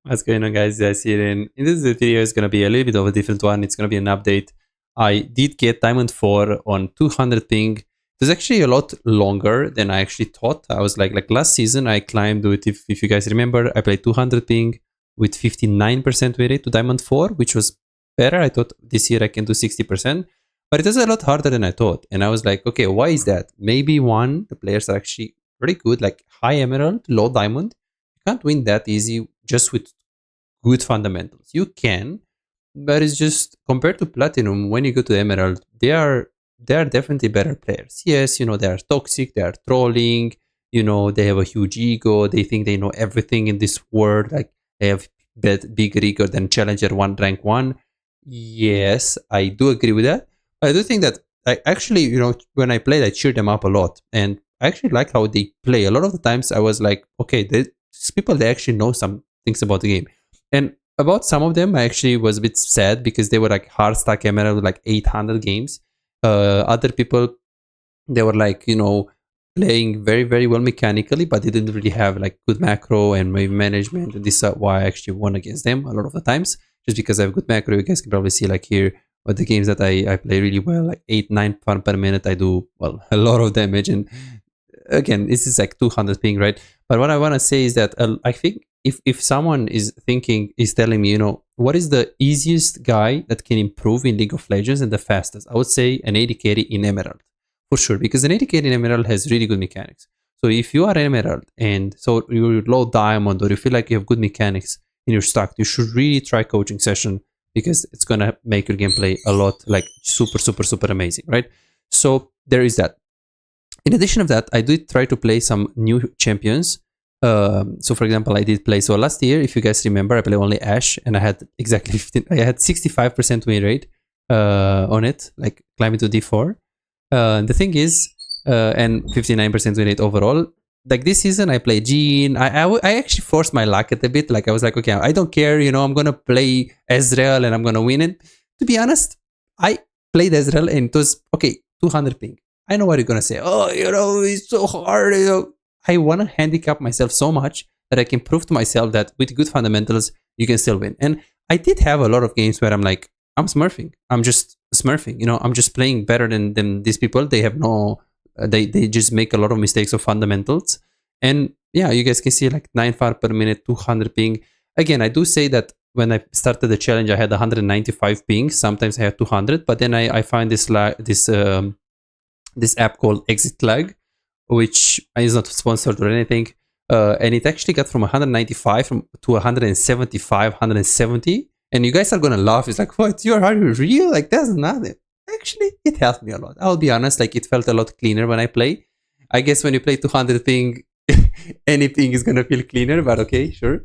What's going on, guys? Yes, here in this video is gonna be a little bit of a different one. It's gonna be an update. I did get Diamond 4 on 200 ping. It was actually a lot longer than I actually thought. I was like last season I climbed with, if you guys remember, I played 200 ping with 59% win rate to Diamond 4, which was better. I thought this year I can do 60%, but it was a lot harder than I thought. And I was like, okay, why is that? Maybe one, the players are actually pretty good, like high emerald, low diamond. You can't win that easy just with good fundamentals. You can, but it's just compared to platinum. When you go to emerald, they are definitely better players. Yes, they are toxic, they are trolling. They have a huge ego. They think they know everything in this world. Like they have bigger ego than challenger one, rank one. Yes, I do agree with that. I do think that I actually, when I played, I cheered them up a lot, and I actually like how they play. A lot of the times, I was like, okay, these people, they actually know some things about the game. And about some of them, I actually was a bit sad because they were like hard stack emerald with like 800 games. Other people, they were like, playing very, very well mechanically, but they didn't really have like good macro and maybe management. And this is why I actually won against them a lot of the times, just because I have good macro. You guys can probably see like here, the games that I play really well, like 8-9 farm per minute. I do, well, a lot of damage. And again, this is like 200 ping, right? But what I want to say is that I think if someone is telling me, what is the easiest guy that can improve in League of Legends and the fastest, I would say an AD carry in Emerald for sure, because an AD carry in Emerald has really good mechanics. So if you are Emerald and so you're low diamond, or you feel like you have good mechanics in your stock, you should really try coaching session, because it's gonna make your gameplay a lot like super, super, super amazing, right? So there is that. In addition of that, I did try to play some new champions. So for example, I did play, so last year, if you guys remember, I played only Ashe, and I had exactly 15, I had 65% win rate on it, like climbing to D4. The thing is, and 59% win rate overall. Like this season, I played Jean. I actually forced my luck a bit. Like I was like, okay, I don't care, I'm gonna play Ezreal and I'm gonna win it. To be honest, I played Ezreal and it was okay, 200 ping. I know what you're gonna say. Oh, it's so hard. I wanna handicap myself so much that I can prove to myself that with good fundamentals, you can still win. And I did have a lot of games where I'm like, I'm smurfing. I'm just smurfing. I'm just playing better than these people. They have no, they just make a lot of mistakes of fundamentals. And yeah, you guys can see like 9 far per minute, 200 ping. Again, I do say that when I started the challenge, I had 195 ping. Sometimes I had 200, but then I find this app called Exit Lag, which is not sponsored or anything. And it actually got from 195 to 175, 170. And you guys are gonna laugh. It's like, what? Are you real? Like, that's nothing. Actually, it helped me a lot. I'll be honest. Like, it felt a lot cleaner when I play. I guess when you play 200 ping, anything is gonna feel cleaner. But okay, sure.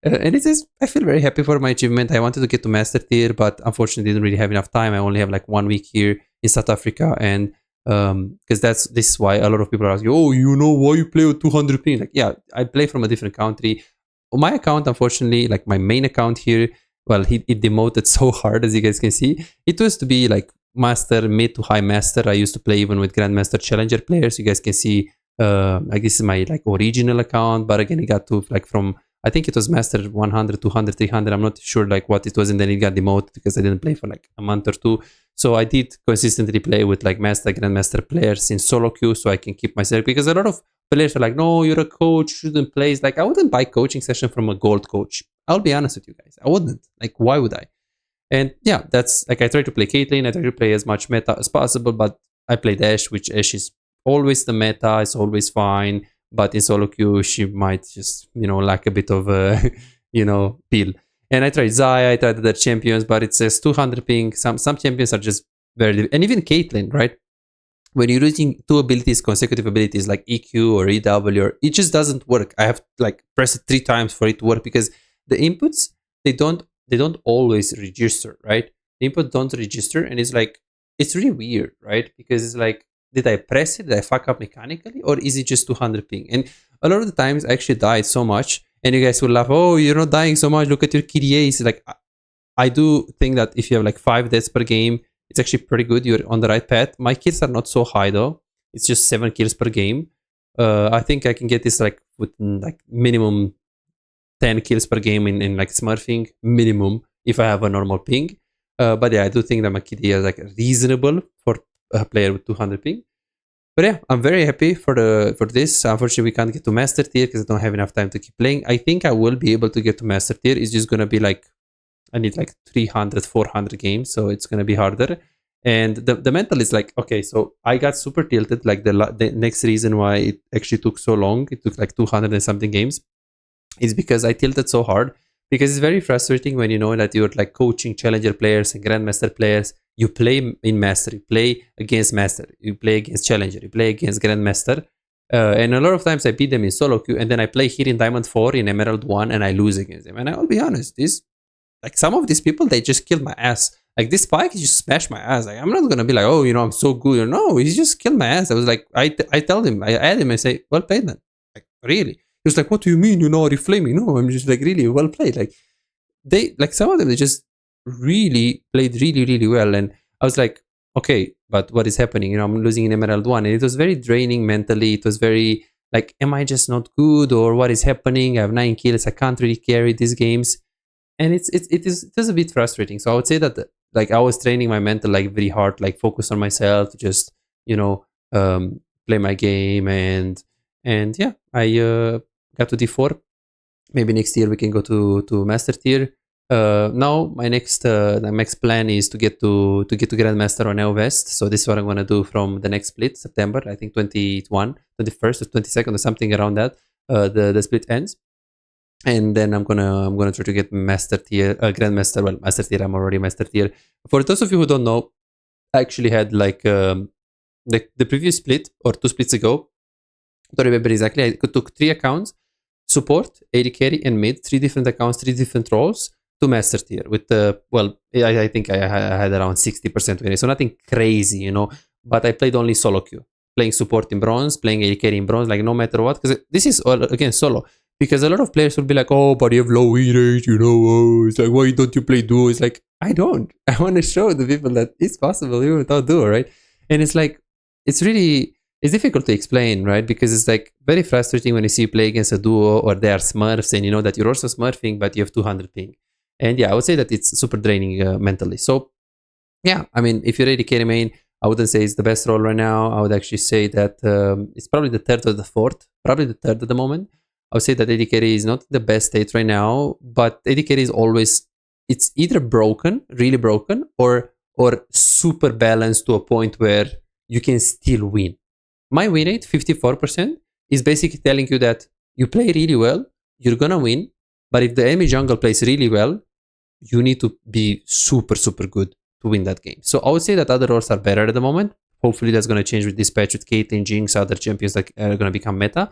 And it is. I feel very happy for my achievement. I wanted to get to master tier, but unfortunately, didn't really have enough time. I only have like 1 week here in South Africa, and because this is why a lot of people are asking, oh, why you play with 200 ping? Like, yeah, I play from a different country. My account, unfortunately, like my main account here, well, it demoted so hard, as you guys can see. It was to be like master, mid to high master. I used to play even with grandmaster challenger players. You guys can see, like this is my like original account, but again, it got to like from, I think it was master 100, 200, 300. I'm not sure like what it was, and then it got demoted because I didn't play for like a month or two. So I did consistently play with like master, grandmaster players in SoloQ, so I can keep myself, because a lot of players are like, no, you're a coach, shouldn't play. It's like, I wouldn't buy coaching session from a gold coach. I'll be honest with you guys. I wouldn't. Like, why would I? And yeah, that's like, I try to play Caitlyn. I try to play as much meta as possible, but I played Ashe, which Ashe is always the meta. It's always fine. But in SoloQ, she might just, lack a bit of a, peel. And I tried Zaya, I tried other champions, but it says 200 ping. Some champions are just very, and even Caitlyn, right? When you're using two abilities, consecutive abilities like EQ or EW, it just doesn't work. I have to like press it 3 times for it to work, because the inputs, they don't always register, right? The input don't register, and it's like, it's really weird, right? Because it's like, did I press it? Did I fuck up mechanically, or is it just 200 ping? And a lot of the times I actually died so much, and you guys will laugh, oh, you're not dying so much, look at your KDAs. Like, I do think that if you have like 5 deaths per game, it's actually pretty good. You're on the right path. My kills are not so high though. It's just 7 kills per game. I think I can get this like with like minimum 10 kills per game in like smurfing minimum if I have a normal ping. But yeah, I do think that my KD is like reasonable for a player with 200 ping. But yeah, I'm very happy for this. Unfortunately, we can't get to master tier because I don't have enough time to keep playing. I think I will be able to get to master tier. It's just gonna be like I need like 300, 400 games, so it's gonna be harder. And the mental is like, okay, so I got super tilted. Like the next reason why it actually took so long, it took like 200 and something games, is because I tilted so hard. Because it's very frustrating when you know that you're like coaching challenger players and grandmaster players. You play in master, you play against master, you play against challenger, you play against grandmaster. And a lot of times I beat them in solo queue, and then I play here in Diamond 4, in Emerald 1, and I lose against them. And I will be honest, like some of these people, they just killed my ass. Like this Spike, he just smashed my ass. Like I'm not gonna be like, oh, I'm so good. Or no, he just killed my ass. I was like, I tell him, I add him, I say, well played, man. Like really. He was like, what do you mean? Are you flaming? No, I'm just like really well played. Like some of them, they just really played really, really well. And I was like, okay, but what is happening? I'm losing in Emerald 1. And it was very draining mentally. It was very like, am I just not good? Or what is happening? I have 9 kills. I can't really carry these games. And it is a bit frustrating. So I would say that like I was training my mental like very hard, like focus on myself, just play my game, and yeah, I got to D4. Maybe next year we can go to master tier. Now my next plan is to get to grandmaster on Neo West. So this is what I'm gonna do from the next split, September. I think 21st or 22nd or something around that. The split ends. And then I'm gonna try to get master tier, grandmaster. Well, master tier. I'm already master tier. For those of you who don't know, I actually had like the previous split or 2 splits ago. I don't remember exactly. I took 3 accounts: support, AD carry, and mid. 3 different accounts, 3 different roles to master tier. With I think I had around 60% winning, so nothing crazy, But I played only solo queue, playing support in bronze, playing AD carry in bronze, like no matter what. Because this is again solo. Because a lot of players will be like, oh, but you have low win rate, oh, it's like, why don't you play duo? It's like, I don't. I want to show the people that it's possible even without duo, right? And it's like, it's difficult to explain, right? Because it's like very frustrating when you see you play against a duo or they are smurfs and you know that you're also smurfing, but you have 200 ping. And yeah, I would say that it's super draining mentally. So yeah, I mean, if you're AD carry main, I wouldn't say it's the best role right now. I would actually say that it's probably the 3rd or the 4th, probably the 3rd at the moment. I would say that AD carry is not the best state right now, but AD carry is always, it's either broken, really broken, or super balanced to a point where you can still win. My win rate, 54%, is basically telling you that you play really well, you're gonna win, but if the enemy jungle plays really well, you need to be super, super good to win that game. So I would say that other roles are better at the moment. Hopefully that's gonna change with Dispatch, with Caitlyn, Jinx, other champions that are gonna become meta.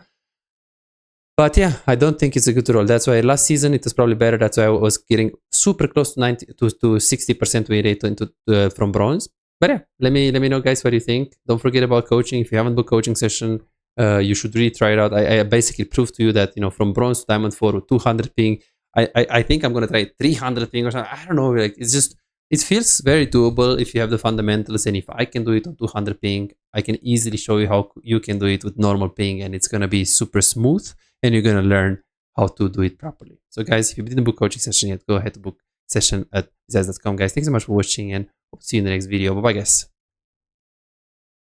But yeah, I don't think it's a good role. That's why last season it was probably better. That's why I was getting super close to 60% win rate from bronze. But yeah, let me know, guys, what you think. Don't forget about coaching. If you haven't booked coaching session, you should really try it out. I basically proved to you that from bronze to diamond 4 with 200 ping, I think I'm gonna try 300 ping or something. I don't know. Like it feels very doable if you have the fundamentals, and if I can do it on 200 ping, I can easily show you how you can do it with normal ping, and it's gonna be super smooth. And you're going to learn how to do it properly. So guys, if you didn't book coaching session yet, go ahead to book session at bizaz.com. Guys, thanks so much for watching, and hope to see you in the next video. Bye-bye, guys.